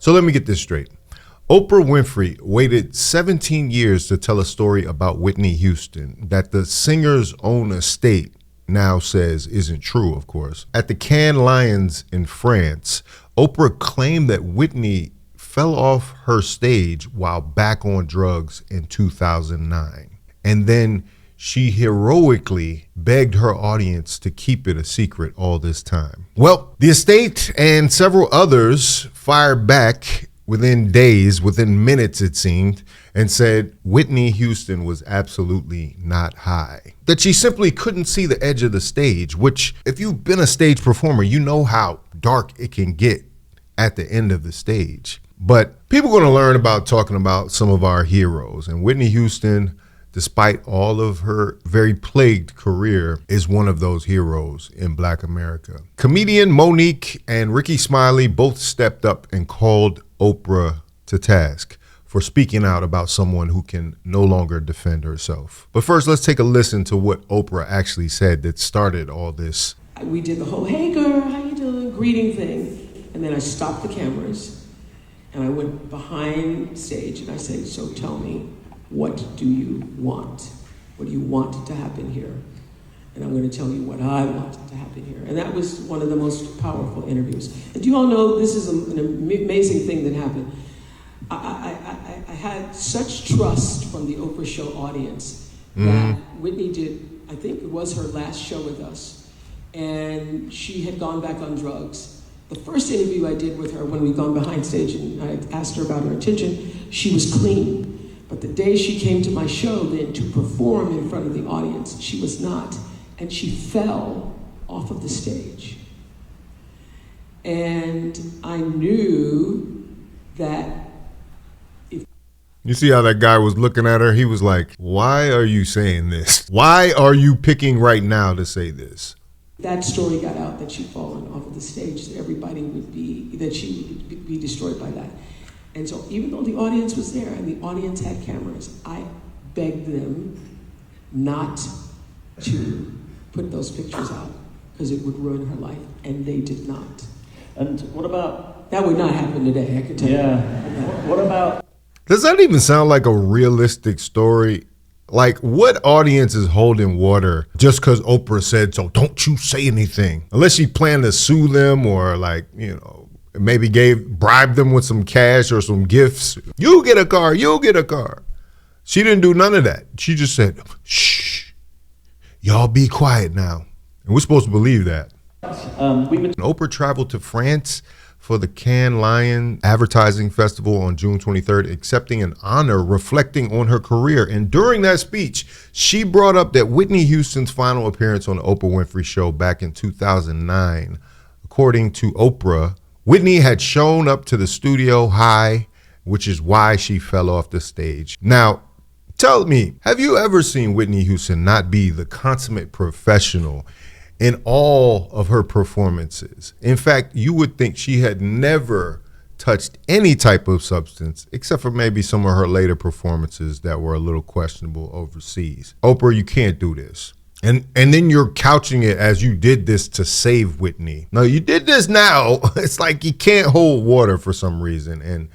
So let me get this straight. Oprah Winfrey waited 17 years to tell a story about Whitney Houston that the singer's own estate now says isn't true, of course. At the Cannes Lions in France, Oprah claimed that Whitney fell off her stage while back on drugs in 2009. And then she heroically begged her audience to keep it a secret all this time. Well, the estate and several others fired back within days, within minutes it seemed, and said Whitney Houston was absolutely not high. That she simply couldn't see the edge of the stage, which if you've been a stage performer, you know how dark it can get at the end of the stage. But people are gonna learn about talking about some of our heroes, and Whitney Houston, despite all of her very plagued career, is one of those heroes in Black America. Comedian Monique and Ricky Smiley both stepped up and called Oprah to task for speaking out about someone who can no longer defend herself. But first, let's take a listen to what Oprah actually said that started all this. We did the whole, hey girl, how you doing, greeting thing. And then I stopped the cameras and I went behind stage and I said, so tell me, what do you want? What do you want to happen here? And I'm going to tell you what I want to happen here. And that was one of the most powerful interviews. And do you all know this is an amazing thing that happened? I had such trust from the Oprah show audience that Whitney did, I think it was her last show with us, and she had gone back on drugs. The first interview I did with her when we'd gone behind stage and I asked her about her intention, she was clean. But the day she came to my show then to perform in front of the audience, she was not. And she fell off of the stage. And I knew that if... You see how that guy was looking at her? He was like, why are you saying this? Why are you picking right now to say this? That story got out that she'd fallen off of the stage, that everybody would be, that she would be destroyed by that. And so even though the audience was there and the audience had cameras, I begged them not to put those pictures out because it would ruin her life, and they did not. And what about... That would not happen today, I could tell you. What about... Does that even sound like a realistic story? Like, what audience is holding water just because Oprah said so? Don't you say anything. Unless she planned to sue them or maybe bribed them with some cash or some gifts. You get a car, you'll get a car. She didn't do none of that. She just said, shh, y'all be quiet now. And we're supposed to believe that. Oprah traveled to France for the Cannes Lions Advertising Festival on June 23rd, accepting an honor reflecting on her career. And during that speech, she brought up that Whitney Houston's final appearance on the Oprah Winfrey Show back in 2009, according to Oprah, Whitney had shown up to the studio high, which is why she fell off the stage. Now, tell me, have you ever seen Whitney Houston not be the consummate professional in all of her performances? In fact, you would think she had never touched any type of substance, except for maybe some of her later performances that were a little questionable overseas. Oprah, you can't do this. And then you're couching it as you did this to save Whitney. No, you did this now. It's like you can't hold water for some reason. And,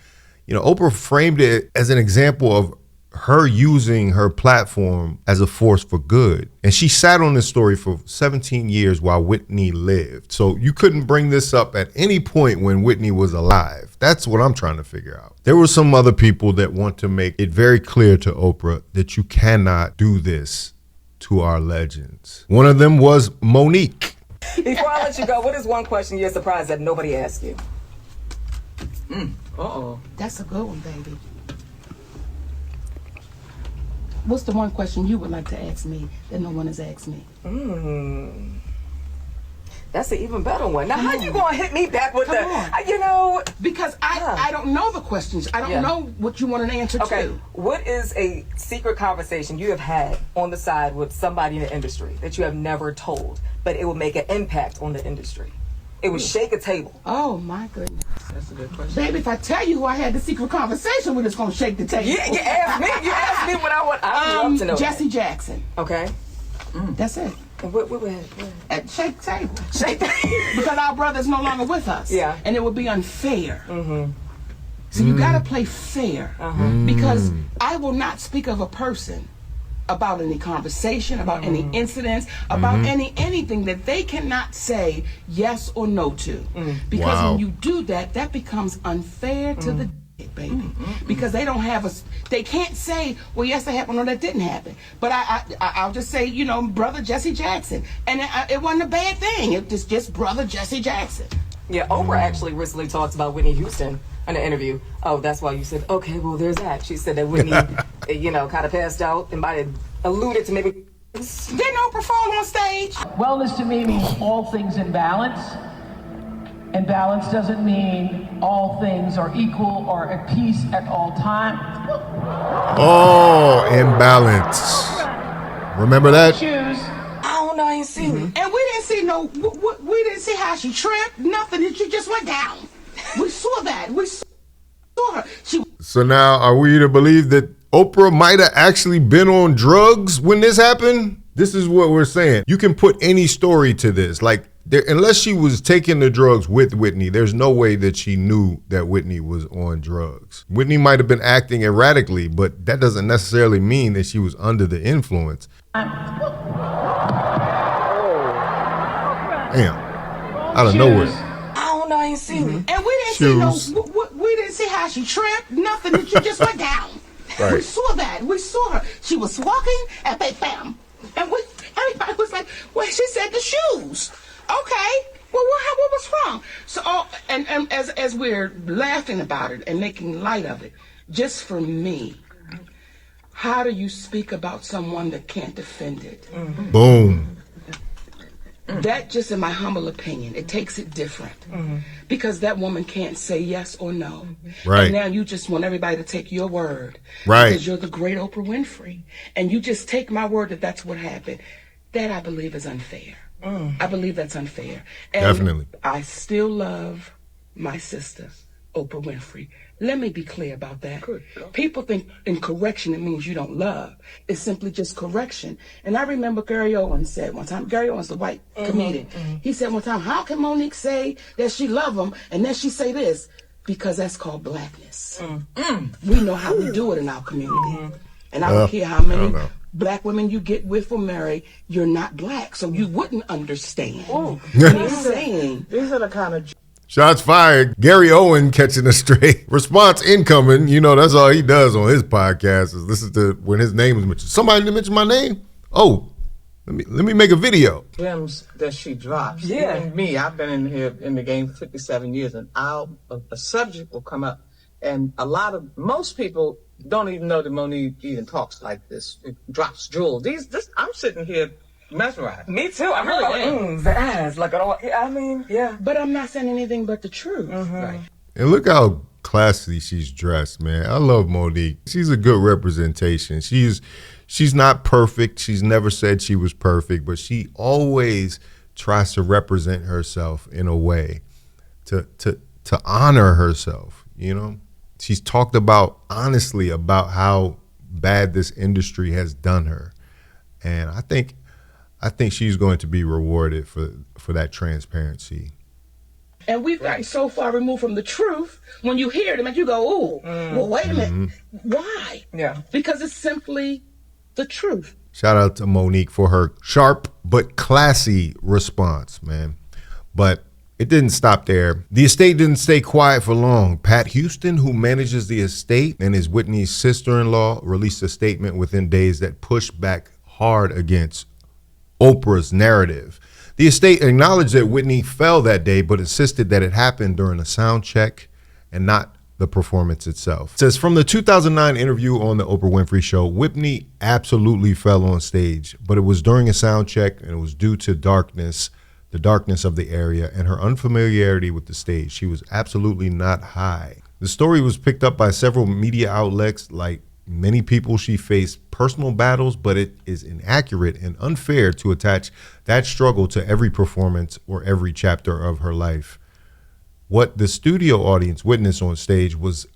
Oprah framed it as an example of her using her platform as a force for good. And she sat on this story for 17 years while Whitney lived. So you couldn't bring this up at any point when Whitney was alive. That's what I'm trying to figure out. There were some other people that want to make it very clear to Oprah that you cannot do this to our legends. One of them was Monique. Before I let you go, what is one question you're surprised that nobody asked you? That's a good one, baby. What's the one question you would like to ask me that no one has asked me? That's an even better one. Now, how you gonna hit me back with Because I don't know the questions. I don't know what you want an answer to. What is a secret conversation you have had on the side with somebody in the industry that you have never told, but it will make an impact on the industry? It would shake a table. Oh my goodness. That's a good question. Baby, if I tell you who I had the secret conversation with, it's gonna shake the table. Yeah, you asked me what I want. I love to know. Jesse Jackson. Okay. That's it. And what At shake the table. Shake the table. Because our brother's no longer with us. Yeah. And it would be unfair So you got to play fair, because I will not speak of a person about any conversation, about any incidents, about anything that they cannot say yes or no to. Because when you do that, that becomes unfair to the baby. Because they don't have they can't say, well, yes, that happened or that didn't happen. But I'll just say, you know, brother Jesse Jackson. And it wasn't a bad thing. It was just brother Jesse Jackson. Yeah, Oprah actually recently talked about Whitney Houston in an interview. Oh, that's why you said, okay, well, there's that. She said that Whitney, you know, kind of passed out and might have alluded to maybe. Didn't Oprah fall on stage? Wellness to me means all things in balance. And balance doesn't mean all things are equal or at peace at all times. Oh, imbalance. Remember that? Choose. I don't know, I ain't seen it. And we didn't see we didn't see how she tripped, nothing. She just went down. We saw that. We saw her. So now, are we to believe that Oprah might have actually been on drugs when this happened? This is what we're saying. You can put any story to this. Like, unless she was taking the drugs with Whitney, there's no way that she knew that Whitney was on drugs. Whitney might have been acting erratically, but that doesn't necessarily mean that she was under the influence. Damn. Out of nowhere. I don't know, I ain't seen it. And we didn't see we didn't see how she tripped, nothing. She just went down. Right. We saw that. We saw her. She was walking and bam. And everybody was like, well, she said the shoes. Okay. Well, what was wrong? So, and as we're laughing about it and making light of it, just for me, how do you speak about someone that can't defend it? Boom. That, just in my humble opinion, it takes it different. Because that woman can't say yes or no. Right. And now you just want everybody to take your word. Right. Because you're the great Oprah Winfrey. And you just take my word that that's what happened. That, I believe, is unfair. I believe that's unfair. And definitely. I still love my sister, Oprah Winfrey. Let me be clear about that. People think in correction it means you don't love. It's simply just correction. And I remember Gary Owens said one time, Gary Owens, the white comedian, he said one time, how can Monique say that she love him and then she say this? Because that's called blackness. We know how we do it in our community. And I don't care how many black women you get with or marry, you're not black, so you wouldn't understand. These are the kind of... Shots fired. Gary Owen catching a stray. Response incoming. You know, that's all he does on his podcast is listen to when his name is mentioned. Somebody mentioned my name? Oh, let me make a video. Gems that she drops. Yeah. Even me, I've been in here in the game for 57 years, and a subject will come up, and most people don't even know that Monique even talks like this. It drops jewels. I'm sitting here mesmerized. Me too. I really am. The ass. Like, I mean, yeah. But I'm not saying anything but the truth. Right. And look how classy she's dressed, man. I love Monique. She's a good representation. She's not perfect. She's never said she was perfect, but she always tries to represent herself in a way to honor herself, you know? She's talked honestly about how bad this industry has done her. And I think she's going to be rewarded for that transparency. And we've gotten so far removed from the truth, when you hear them and you go, ooh, well, wait a minute. Why? Yeah. Because it's simply the truth. Shout out to Monique for her sharp but classy response, man. But it didn't stop there. The estate didn't stay quiet for long. Pat Houston, who manages the estate and is Whitney's sister-in-law, released a statement within days that pushed back hard against Oprah's narrative. The estate acknowledged that Whitney fell that day, but insisted that it happened during a sound check and not the performance itself. It says, from the 2009 interview on the Oprah Winfrey Show, Whitney absolutely fell on stage, but it was during a sound check and it was due to darkness, the darkness of the area, and her unfamiliarity with the stage. She was absolutely not high. The story was picked up by several media outlets. Like many people, she faced personal battles, but it is inaccurate and unfair to attach that struggle to every performance or every chapter of her life. What the studio audience witnessed on stage was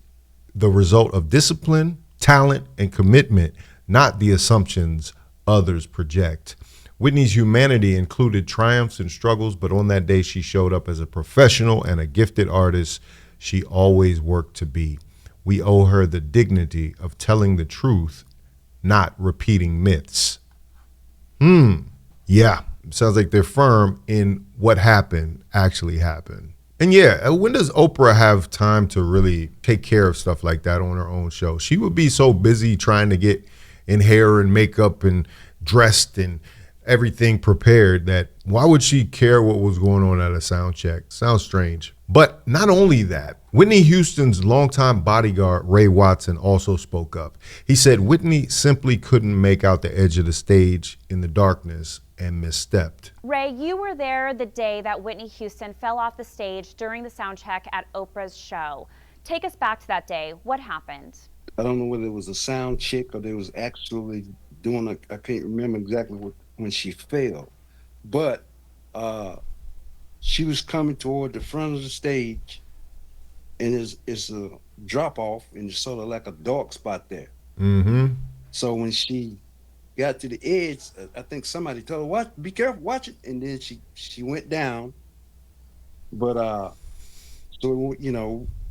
the result of discipline, talent, and commitment, not the assumptions others project. Whitney's humanity included triumphs and struggles, but on that day she showed up as a professional and a gifted artist. she always worked to be. We owe her the dignity of telling the truth, not repeating myths. Yeah, sounds like they're firm in what happened actually happened. And yeah, when does Oprah have time to really take care of stuff like that on her own show? She would be so busy trying to get in hair and makeup and dressed and everything prepared that why would she care what was going on at a sound check? Sounds strange. But not only that, Whitney Houston's longtime bodyguard, Ray Watson, also spoke up. He said Whitney simply couldn't make out the edge of the stage in the darkness and misstepped. Ray, you were there the day that Whitney Houston fell off the stage during the sound check at Oprah's show. Take us back to that day. What happened? I don't know whether it was a sound check or they was actually doing I can't remember exactly when she fell, but she was coming toward the front of the stage, and it's a drop off, and it's sort of like a dark spot there. Mm-hmm. So when she got to the edge, I think somebody told her, "Watch, be careful, watch it," and then she went down. But so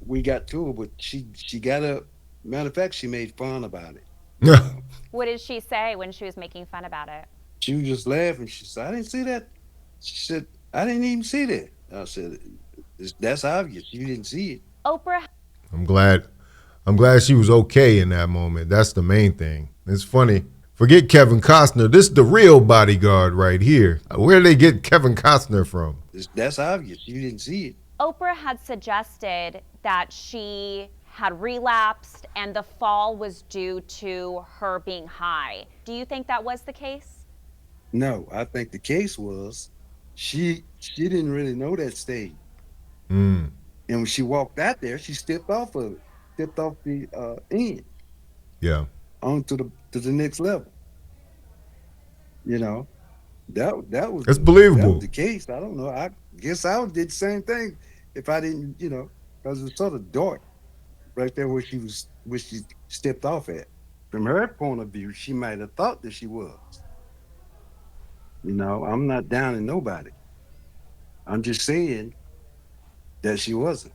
we got to her, but she got up. Matter of fact, she made fun about it. What did she say when she was making fun about it? She was just laughing. She said, "I didn't see that." She said, "I didn't even see that." I said, "That's obvious. You didn't see it." Oprah. I'm glad she was okay in that moment. That's the main thing. It's funny. Forget Kevin Costner. This is the real bodyguard right here. Where did they get Kevin Costner from? That's obvious. You didn't see it. Oprah had suggested that she had relapsed and the fall was due to her being high. Do you think that was the case? No, I think the case was she didn't really know that stage. Mm. And when she walked out there, she stepped off the end. Yeah. On to the next level. That was It's believable. That was the case. I don't know. I guess I did the same thing if I didn't, because it was sort of dark right there where she stepped off at. From her point of view, she might have thought that she was. I'm not downing nobody. I'm just saying that she wasn't.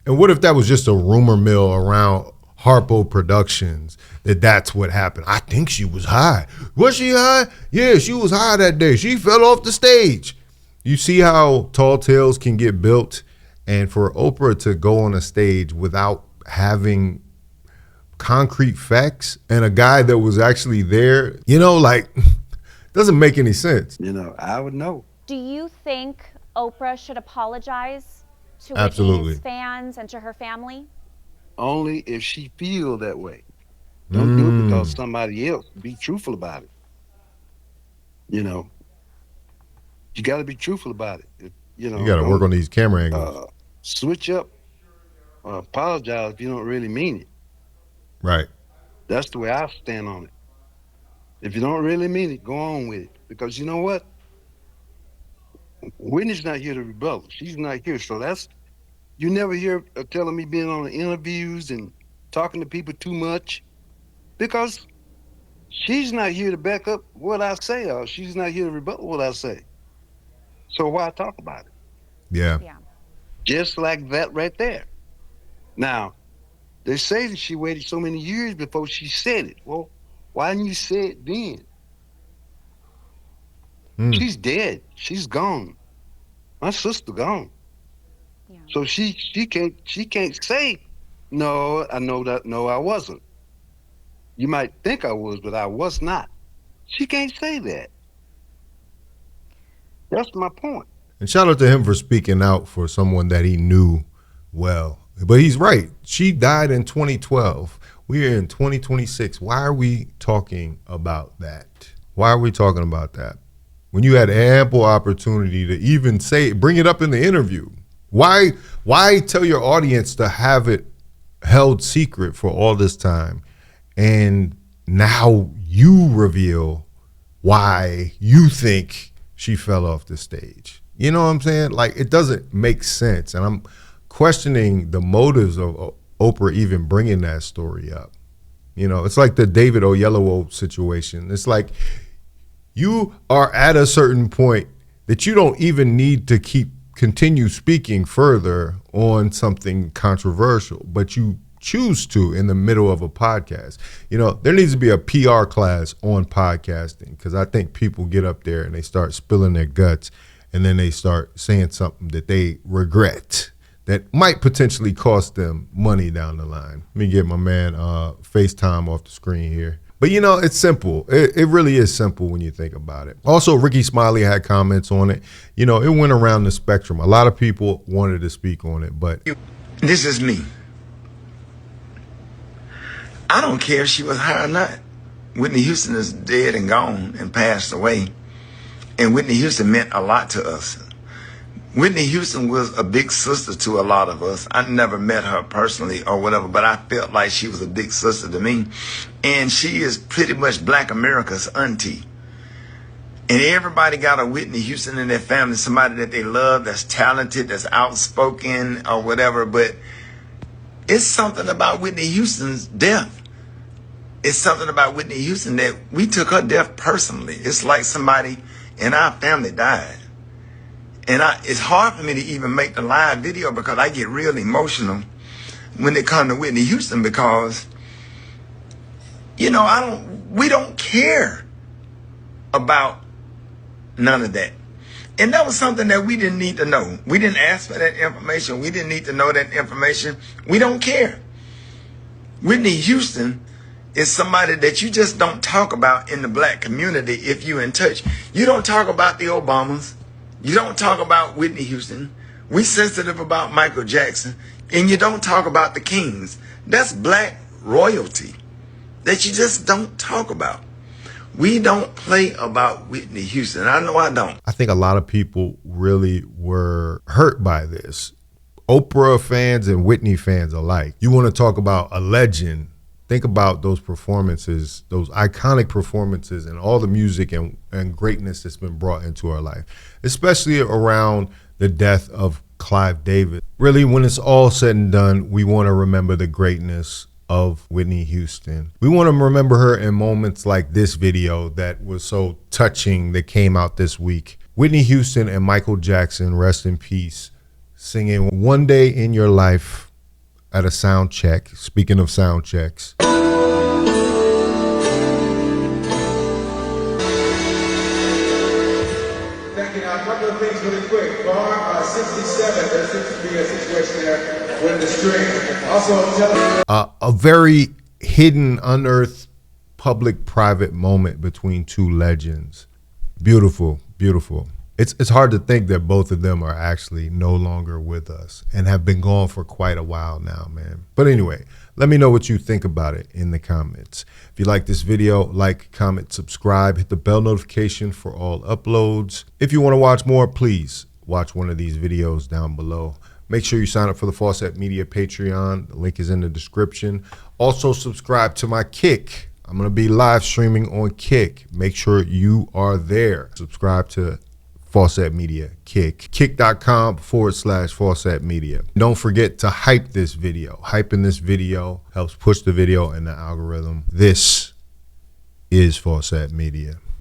And what if that was just a rumor mill around Harpo Productions that's what happened? I think she was high. Was she high? Yeah, she was high that day. She fell off the stage. You see how tall tales can get built? And for Oprah to go on a stage without having concrete facts and a guy that was actually there, doesn't make any sense. I would know. Do you think Oprah should apologize to Absolutely. Whitney's fans and to her family? Only if she feel that way. Don't do it because somebody else. Be truthful about it. You got to be truthful about it. You got to work on these camera angles. Switch up. Apologize if you don't really mean it. Right. That's the way I stand on it. If you don't really mean it, go on with it. Because you know what? Whitney's not here to rebuttal. She's not here. So you never hear her telling me being on the interviews and talking to people too much. Because she's not here to back up what I say, or she's not here to rebuttal what I say. So why talk about it? Yeah. Just like that right there. Now, they say that she waited so many years before she said it. Well, why didn't you say it then? She's dead. She's gone. My sister gone. Yeah. So she can't say, no, I know that, no, I wasn't. You might think I was, but I was not. She can't say that. That's my point. And shout out to him for speaking out for someone that he knew well. But he's right. She died in 2012. We are in 2026. Why are we talking about that? Why are we talking about that? When you had ample opportunity to even bring it up in the interview. Why tell your audience to have it held secret for all this time? And now you reveal why you think she fell off the stage. You know what I'm saying? Like, it doesn't make sense. And I'm questioning the motives of Oprah even bringing that story up. It's like the David Oyelowo situation. It's like you are at a certain point that you don't even need to continue speaking further on something controversial, but you choose to in the middle of a podcast. You know, there needs to be a PR class on podcasting, because I think people get up there and they start spilling their guts, and then they start saying something that they regret that might potentially cost them money down the line. Let me get my man FaceTime off the screen here. But, you know, it's simple. It really is simple when you think about it. Also, Ricky Smiley had comments on it. You know, it went around the spectrum. A lot of people wanted to speak on it, but... This is me. I don't care if she was high or not. Whitney Houston is dead and gone and passed away. And Whitney Houston meant a lot to us. Whitney Houston was a big sister to a lot of us. I never met her personally or whatever, but I felt like she was a big sister to me. And she is pretty much Black America's auntie. And everybody got a Whitney Houston in their family, somebody that they love, that's talented, that's outspoken or whatever. But it's something about Whitney Houston's death. It's something about Whitney Houston that we took her death personally. It's like somebody in our family died. And it's hard for me to even make the live video because I get real emotional when it comes to Whitney Houston, because, you know, we don't care about none of that. And that was something that we didn't need to know. We didn't ask for that information. We didn't need to know that information. We don't care. Whitney Houston is somebody that you just don't talk about in the Black community if you're in touch. You don't talk about the Obamas. You don't talk about Whitney Houston. We sensitive about Michael Jackson. And you don't talk about the Kings. That's Black royalty that you just don't talk about. We don't play about Whitney Houston. I know I don't. I think a lot of people really were hurt by this. Oprah fans and Whitney fans alike. You want to talk about a legend. Think about those performances, those iconic performances, and all the music and greatness that's been brought into our life, especially around the death of Clive David. Really, when it's all said and done, we want to remember the greatness of Whitney Houston. We want to remember her in moments like this video that was so touching that came out this week. Whitney Houston and Michael Jackson, rest in peace, singing One Day in Your Life at a sound check. Speaking of sound checks. Back in a couple of things really quick. Bar 67, there seems to be a situation there with the string. Also, tell a very hidden, unearthed, public-private moment between two legends. Beautiful, beautiful. It's hard to think that both of them are actually no longer with us and have been gone for quite a while now, man. But anyway, let me know what you think about it in the comments. If you like this video, like, comment, subscribe, hit the bell notification for all uploads. If you want to watch more, please watch one of these videos down below. Make sure you sign up for the Faucette Media Patreon. The link is in the description. Also, subscribe to my Kick. I'm going to be live streaming on Kick. Make sure you are there. Subscribe to Faucette Media, Kick. Kick.com/Faucette Media. Don't forget to hype this video. Hyping this video helps push the video in the algorithm. This is Faucette Media.